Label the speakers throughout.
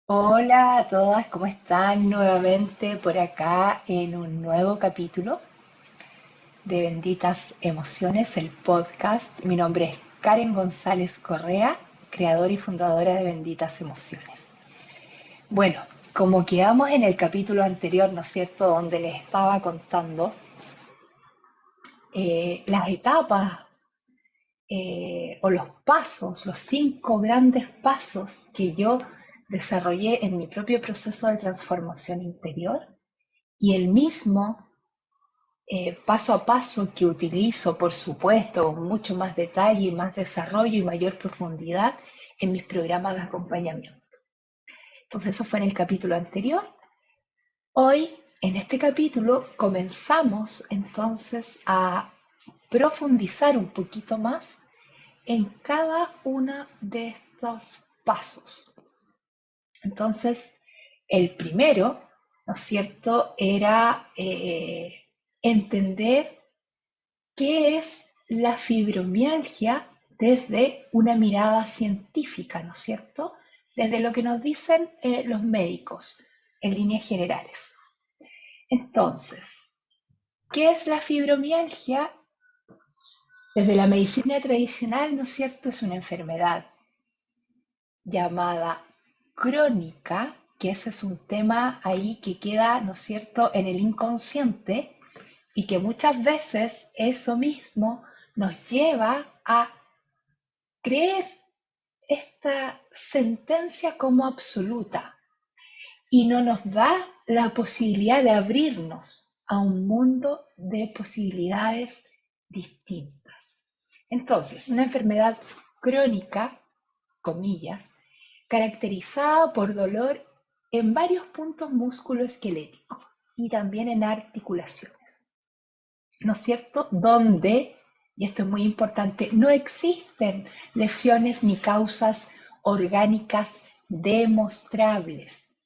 Speaker 1: Hola a todas, ¿cómo están? Nuevamente por acá en un nuevo capítulo de Benditas Emociones, el podcast. Mi nombre es Karen González Correa, creadora y fundadora de Benditas Emociones. Bueno, como quedamos en el capítulo anterior, ¿no es cierto?, donde les estaba contando las etapas o los pasos, los 5 grandes pasos que yo desarrollé en mi propio proceso de transformación interior y el mismo paso a paso que utilizo, por supuesto, con mucho más detalle y más desarrollo y mayor profundidad en mis programas de acompañamiento. Entonces, eso fue en el capítulo anterior. Hoy, en este capítulo, comenzamos entonces a profundizar un poquito más en cada uno de estos pasos. Entonces, el primero, ¿no es cierto?, era entender qué es la fibromialgia desde una mirada científica, ¿no es cierto? Desde lo que nos dicen los médicos en líneas generales. Entonces, ¿qué es la fibromialgia? Desde la medicina tradicional, ¿no es cierto? Es una enfermedad llamada crónica, que ese es un tema ahí que queda, ¿no es cierto?, en el inconsciente y que muchas veces eso mismo nos lleva a creer esta sentencia como absoluta y no nos da la posibilidad de abrirnos a un mundo de posibilidades distintas. Entonces, una enfermedad crónica, comillas, caracterizada por dolor en varios puntos musculoesqueléticos y también en articulaciones, ¿no es cierto? Donde, y esto es muy importante, no existen lesiones ni causas orgánicas demostrables.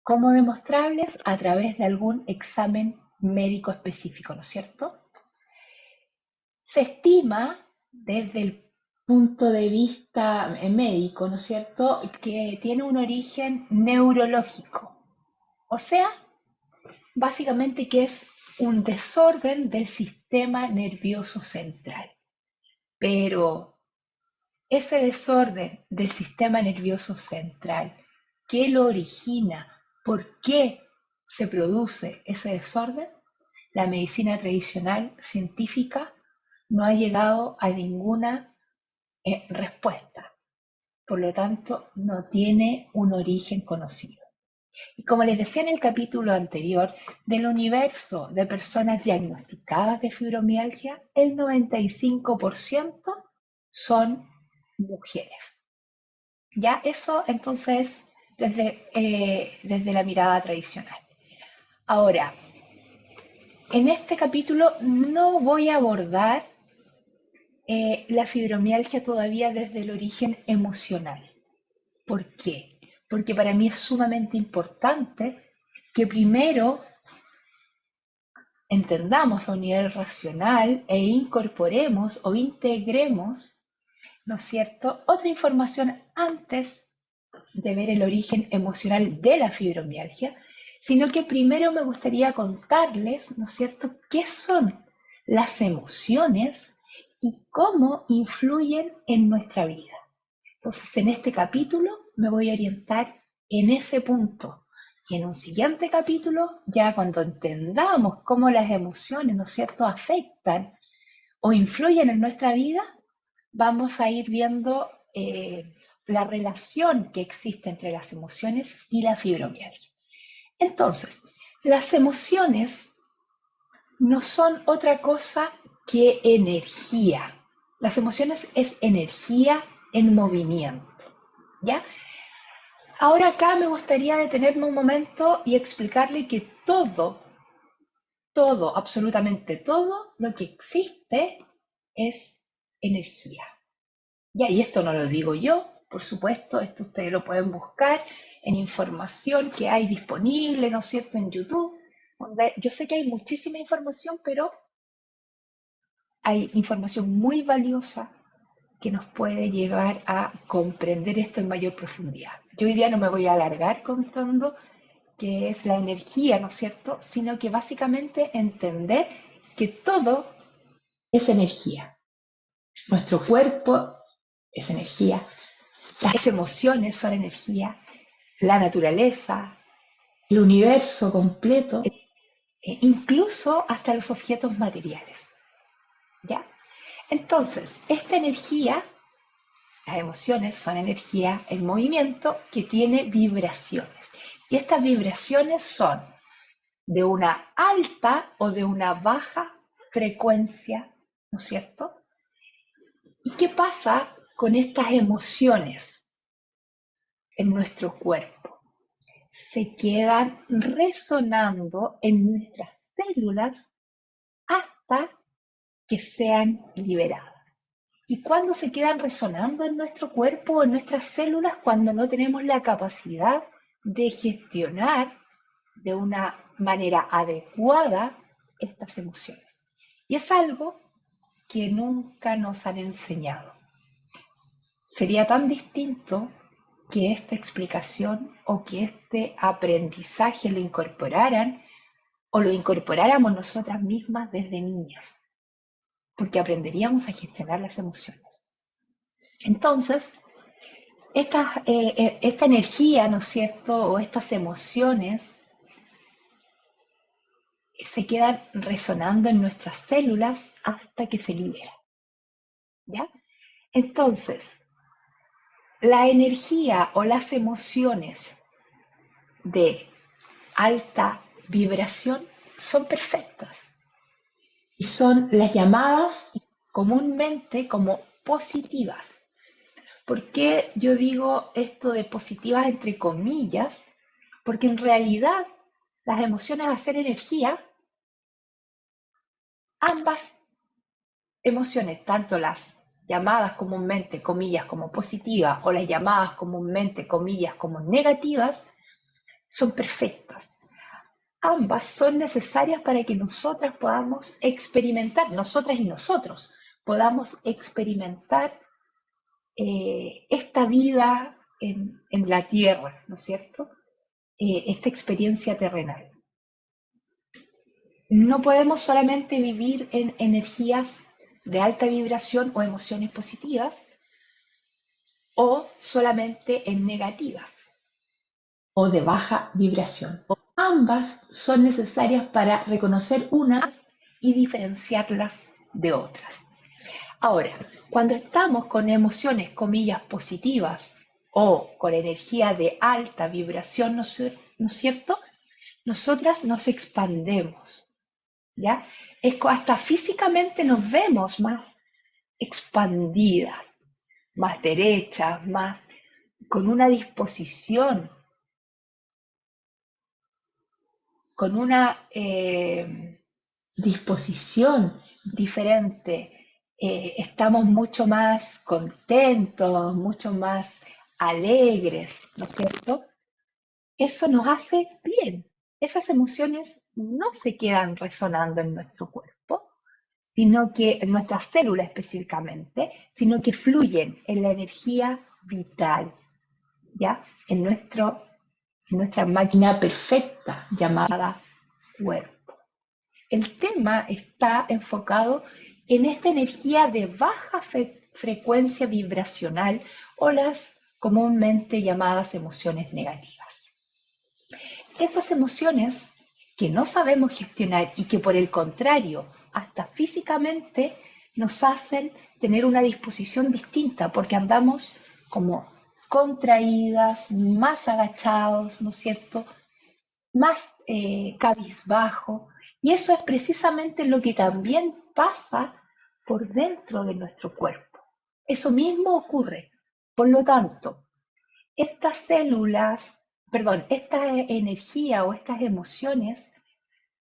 Speaker 1: ¿Cómo demostrables? A través de algún examen médico específico, ¿no es cierto? Se estima desde el punto de vista médico, ¿no es cierto?, que tiene un origen neurológico, o sea, básicamente que es un desorden del sistema nervioso central. Pero ese desorden del sistema nervioso central, ¿qué lo origina? ¿Por qué se produce ese desorden? La medicina tradicional científica no ha llegado a ninguna respuesta. Por lo tanto, no tiene un origen conocido. Y como les decía en el capítulo anterior, del universo de personas diagnosticadas de fibromialgia, el 95% son mujeres. Ya eso entonces desde la mirada tradicional. Ahora, en este capítulo no voy a abordar la fibromialgia todavía desde el origen emocional. ¿Por qué? Porque para mí es sumamente importante que primero entendamos a un nivel racional e incorporemos o integremos, ¿no es cierto?, otra información antes de ver el origen emocional de la fibromialgia, sino que primero me gustaría contarles, ¿no es cierto?, qué son las emociones y cómo influyen en nuestra vida. Entonces, en este capítulo me voy a orientar en ese punto. Y en un siguiente capítulo, ya cuando entendamos cómo las emociones, ¿no es cierto?, afectan o influyen en nuestra vida, vamos a ir viendo la relación que existe entre las emociones y la fibromialgia. Entonces, las emociones no son otra cosa que energía. Las emociones es energía en movimiento, ¿ya? Ahora acá me gustaría detenerme un momento y explicarle que todo, absolutamente todo lo que existe es energía. Ya, y esto no lo digo yo, por supuesto, esto ustedes lo pueden buscar en información que hay disponible, ¿no es cierto?, en YouTube, donde yo sé que hay muchísima información, pero hay información muy valiosa que nos puede llevar a comprender esto en mayor profundidad. Yo hoy día no me voy a alargar contando qué es la energía, ¿no es cierto? Sino que básicamente entender que todo es energía. Nuestro cuerpo es energía, las emociones son energía, la naturaleza, el universo completo, incluso hasta los objetos materiales. ¿Ya? Entonces, esta energía, las emociones son energía en movimiento que tiene vibraciones. Y estas vibraciones son de una alta o de una baja frecuencia, ¿no es cierto? ¿Y qué pasa con estas emociones en nuestro cuerpo? Se quedan resonando en nuestras células hasta que sean liberadas. ¿Y cuándo se quedan resonando en nuestro cuerpo o en nuestras células? Cuando no tenemos la capacidad de gestionar de una manera adecuada estas emociones. Y es algo que nunca nos han enseñado. Sería tan distinto que esta explicación o que este aprendizaje lo incorporaran o lo incorporáramos nosotras mismas desde niñas, porque aprenderíamos a gestionar las emociones. Entonces, esta energía, ¿no es cierto?, o estas emociones se quedan resonando en nuestras células hasta que se liberan, ¿ya? Entonces, la energía o las emociones de alta vibración son perfectas y son las llamadas comúnmente como positivas. ¿Por qué yo digo esto de positivas entre comillas? Porque en realidad las emociones al ser energía, ambas emociones, tanto las llamadas comúnmente comillas como positivas o las llamadas comúnmente comillas como negativas, son perfectas. Ambas son necesarias para que nosotras podamos experimentar, nosotras y nosotros, podamos experimentar esta vida en la tierra, ¿no es cierto? Esta experiencia terrenal. No podemos solamente vivir en energías de alta vibración o emociones positivas o solamente en negativas o de baja vibración. Ambas son necesarias para reconocer unas y diferenciarlas de otras. Ahora, cuando estamos con emociones, comillas, positivas o con energía de alta vibración, ¿no es cierto? Nosotras nos expandemos, ¿ya? Hasta físicamente nos vemos más expandidas, más derechas, más con una disposición, con una disposición diferente. Estamos mucho más contentos, mucho más alegres, ¿no es cierto? Eso nos hace bien. Esas emociones no se quedan resonando en nuestro cuerpo, sino que en nuestras células específicamente, sino que fluyen en la energía vital, ¿ya? En nuestra máquina perfecta llamada cuerpo. El tema está enfocado en esta energía de baja frecuencia vibracional o las comúnmente llamadas emociones negativas. Esas emociones que no sabemos gestionar y que por el contrario, hasta físicamente nos hacen tener una disposición distinta porque andamos como contraídas, más agachados, ¿no es cierto? Más cabizbajo. Y eso es precisamente lo que también pasa por dentro de nuestro cuerpo. Eso mismo ocurre. Por lo tanto, estas células, perdón, esta energía o estas emociones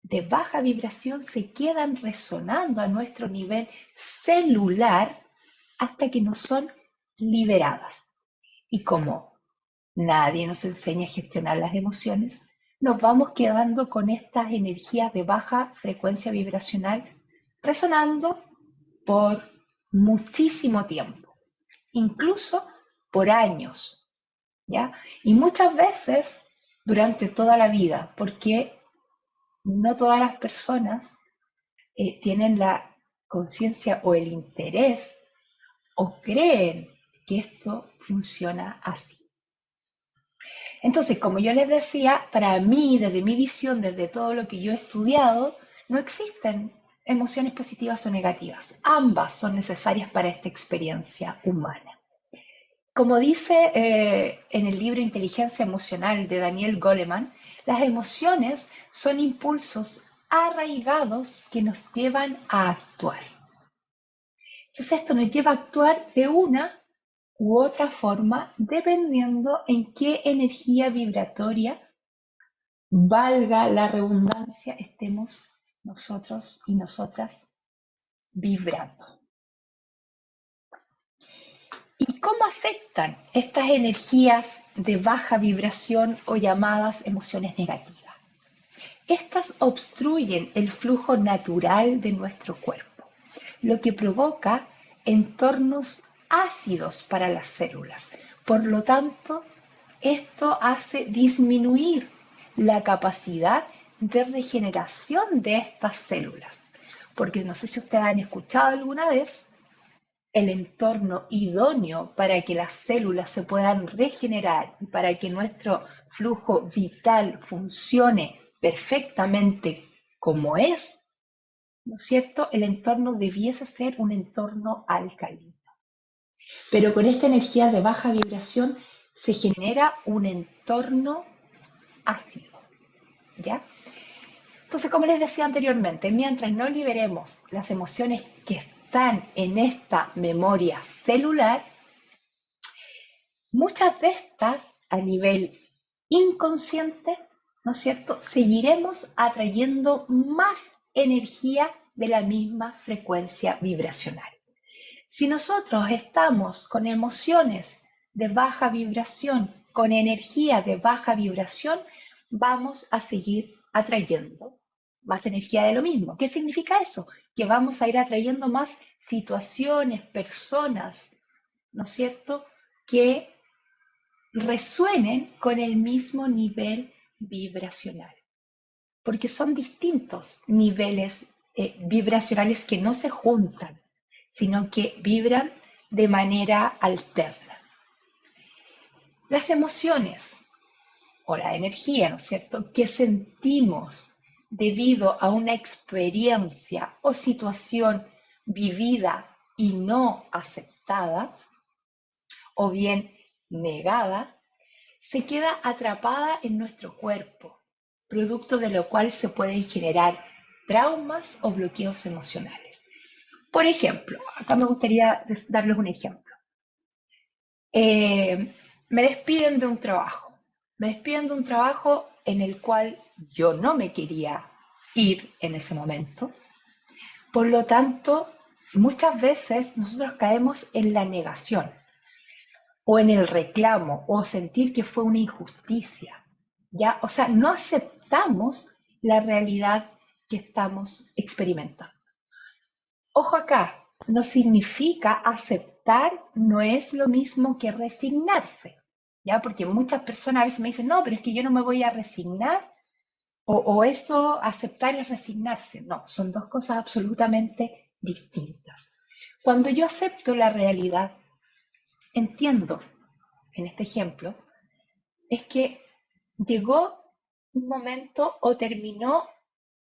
Speaker 1: de baja vibración se quedan resonando a nuestro nivel celular hasta que no son liberadas. Y como nadie nos enseña a gestionar las emociones, nos vamos quedando con estas energías de baja frecuencia vibracional resonando por muchísimo tiempo. incluso por años, ¿ya? Y muchas veces durante toda la vida, porque no todas las personas tienen la conciencia o el interés o creen que esto funciona así. Entonces, como yo les decía, para mí, desde mi visión, desde todo lo que yo he estudiado, no existen emociones positivas o negativas. Ambas son necesarias para esta experiencia humana. Como dice en el libro Inteligencia Emocional de Daniel Goleman, las emociones son impulsos arraigados que nos llevan a actuar. Entonces esto nos lleva a actuar de una u otra forma dependiendo en qué energía vibratoria, valga la redundancia, estemos nosotros y nosotras vibrando. ¿Y cómo afectan estas energías de baja vibración o llamadas emociones negativas? Estas obstruyen el flujo natural de nuestro cuerpo, lo que provoca entornos ácidos para las células. Por lo tanto, esto hace disminuir la capacidad de regeneración de estas células. Porque no sé si ustedes han escuchado alguna vez el entorno idóneo para que las células se puedan regenerar y para que nuestro flujo vital funcione perfectamente como es, ¿no es cierto? El entorno debiese ser un entorno alcalino. Pero con esta energía de baja vibración se genera un entorno ácido, ¿ya? Entonces, como les decía anteriormente, mientras no liberemos las emociones que están en esta memoria celular, muchas de estas a nivel inconsciente, ¿no es cierto?, seguiremos atrayendo más energía de la misma frecuencia vibracional. Si nosotros estamos con emociones de baja vibración, con energía de baja vibración, vamos a seguir atrayendo más energía de lo mismo. ¿Qué significa eso? Que vamos a ir atrayendo más situaciones, personas, ¿no es cierto?, que resuenen con el mismo nivel vibracional, porque son distintos niveles vibracionales que no se juntan, sino que vibran de manera alterna. Las emociones o la energía, ¿no es cierto?, que sentimos debido a una experiencia o situación vivida y no aceptada, o bien negada, se queda atrapada en nuestro cuerpo, producto de lo cual se pueden generar traumas o bloqueos emocionales. Por ejemplo, acá me gustaría darles un ejemplo. Me despiden de un trabajo. Me despiden de un trabajo en el cual yo no me quería ir en ese momento. Por lo tanto, muchas veces nosotros caemos en la negación o en el reclamo o sentir que fue una injusticia, ¿ya? O sea, no aceptamos la realidad que estamos experimentando. Ojo acá, no significa aceptar, no es lo mismo que resignarse, ¿ya? Porque muchas personas a veces me dicen, no, pero es que yo no me voy a resignar, o eso, aceptar es resignarse. No, son dos cosas absolutamente distintas. Cuando yo acepto la realidad, entiendo, en este ejemplo, es que llegó un momento o terminó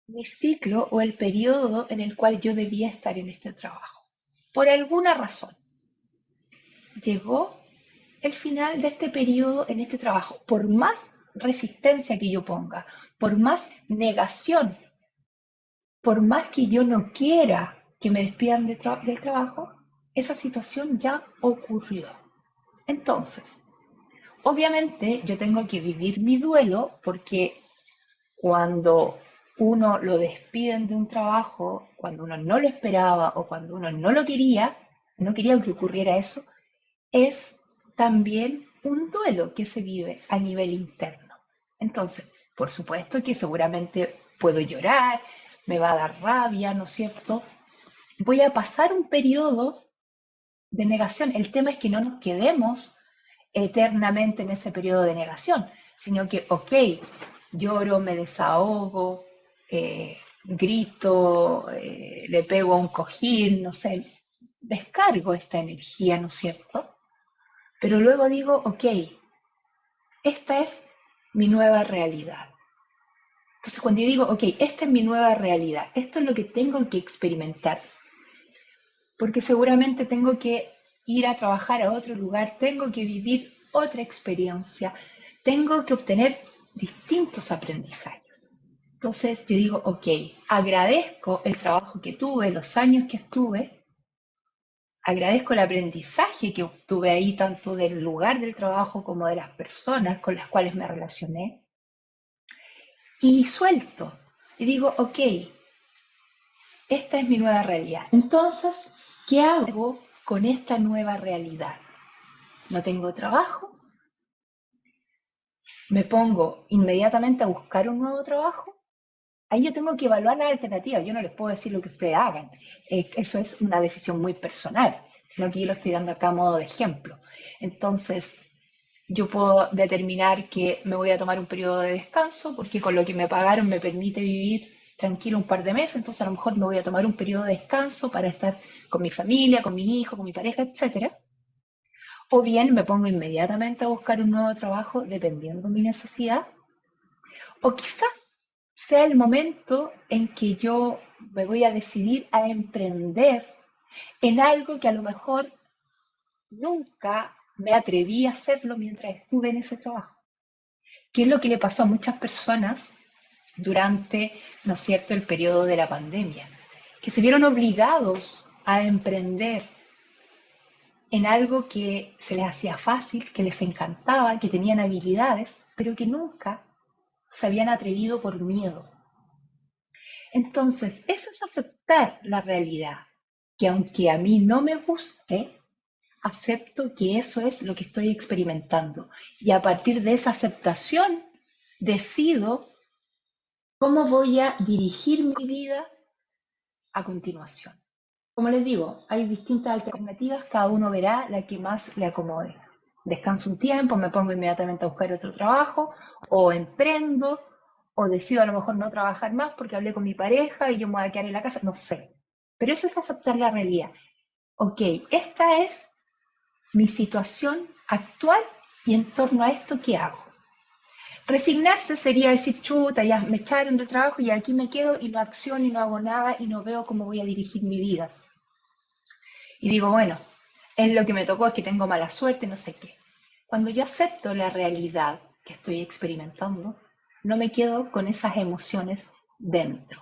Speaker 1: mi ciclo o el periodo en el cual yo debía estar en este trabajo. Por alguna razón, llegó el final de este periodo en este trabajo. Por más resistencia que yo ponga, por más negación, por más que yo no quiera que me despidan del trabajo, esa situación ya ocurrió. Entonces, obviamente yo tengo que vivir mi duelo porque cuando uno lo despiden de un trabajo, cuando uno no lo esperaba o cuando uno no lo quería, no quería que ocurriera eso, es también un duelo que se vive a nivel interno. Entonces, por supuesto que seguramente puedo llorar, me va a dar rabia, ¿no es cierto? Voy a pasar un periodo de negación. El tema es que no nos quedemos eternamente en ese periodo de negación, sino que, ok, lloro, me desahogo, grito, le pego a un cojín, no sé, descargo esta energía, ¿no es cierto? Pero luego digo, ok, esta es mi nueva realidad. Entonces, cuando yo digo, ok, esta es mi nueva realidad, esto es lo que tengo que experimentar, porque seguramente tengo que ir a trabajar a otro lugar, tengo que vivir otra experiencia, tengo que obtener distintos aprendizajes. Entonces, yo digo, ok, agradezco el trabajo que tuve, los años que estuve, agradezco el aprendizaje que obtuve ahí, tanto del lugar del trabajo como de las personas con las cuales me relacioné, y suelto. Y digo, ok, esta es mi nueva realidad. Entonces, ¿qué hago con esta nueva realidad? No tengo trabajo, me pongo inmediatamente a buscar un nuevo trabajo. Ahí yo tengo que evaluar las alternativas. Yo no les puedo decir lo que ustedes hagan. Eso es una decisión muy personal, sino que yo lo estoy dando acá a modo de ejemplo. Entonces, yo puedo determinar que me voy a tomar un periodo de descanso porque con lo que me pagaron me permite vivir tranquilo un par de meses, entonces a lo mejor me voy a tomar un periodo de descanso para estar con mi familia, con mi hijo, con mi pareja, etcétera. O bien me pongo inmediatamente a buscar un nuevo trabajo dependiendo de mi necesidad. O quizás sea el momento en que yo me voy a decidir a emprender en algo que a lo mejor nunca me atreví a hacerlo mientras estuve en ese trabajo. ¿Qué es lo que le pasó a muchas personas durante, ¿no es cierto?, el periodo de la pandemia? Que se vieron obligados a emprender en algo que se les hacía fácil, que les encantaba, que tenían habilidades, pero que nunca se habían atrevido por miedo. Entonces, eso es aceptar la realidad, que aunque a mí no me guste, acepto que eso es lo que estoy experimentando. Y a partir de esa aceptación, decido cómo voy a dirigir mi vida a continuación. Como les digo, hay distintas alternativas, cada uno verá la que más le acomode. Descanso un tiempo, me pongo inmediatamente a buscar otro trabajo, o emprendo, o decido a lo mejor no trabajar más porque hablé con mi pareja y yo me voy a quedar en la casa, no sé. Pero eso es aceptar la realidad. Ok, esta es mi situación actual y en torno a esto, ¿qué hago? Resignarse sería decir, chuta, ya me echaron del trabajo y aquí me quedo y no acciono y no hago nada y no veo cómo voy a dirigir mi vida. Y digo, bueno, es lo que me tocó, es que tengo mala suerte, no sé qué. Cuando yo acepto la realidad que estoy experimentando, no me quedo con esas emociones dentro,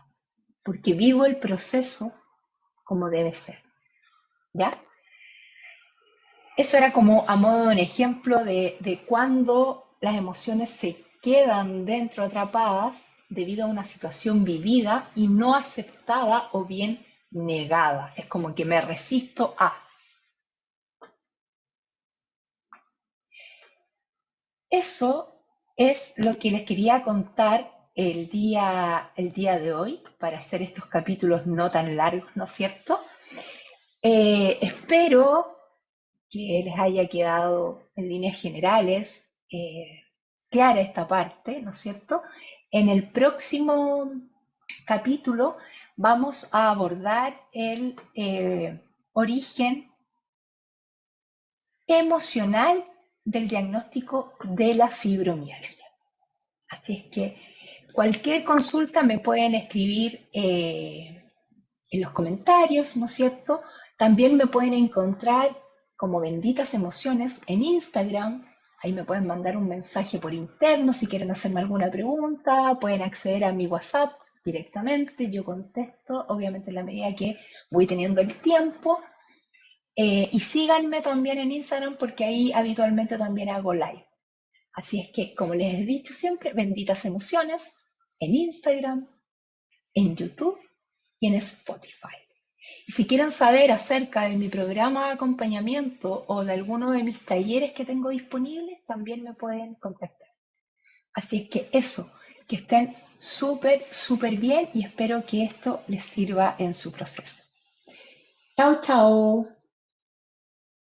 Speaker 1: porque vivo el proceso como debe ser. ¿Ya? Eso era como a modo de un ejemplo de cuando las emociones se quedan dentro atrapadas debido a una situación vivida y no aceptada o bien negada. Es como que me resisto a. Eso es lo que les quería contar el día de hoy para hacer estos capítulos no tan largos, ¿no es cierto? Espero que les haya quedado en líneas generales clara esta parte, ¿no es cierto? En el próximo capítulo vamos a abordar el origen emocional del diagnóstico de la fibromialgia. Así es que cualquier consulta me pueden escribir en los comentarios, ¿no es cierto? También me pueden encontrar como Benditas Emociones en Instagram. Ahí me pueden mandar un mensaje por interno si quieren hacerme alguna pregunta. Pueden acceder a mi WhatsApp directamente. Yo contesto, obviamente en la medida que voy teniendo el tiempo. Y síganme también en Instagram porque ahí habitualmente también hago live. Así es que, como les he dicho siempre, Benditas Emociones en Instagram, en YouTube y en Spotify. Y si quieren saber acerca de mi programa de acompañamiento o de alguno de mis talleres que tengo disponibles, también me pueden contactar. Así es que eso, que estén súper, súper bien y espero que esto les sirva en su proceso. Chao, chao.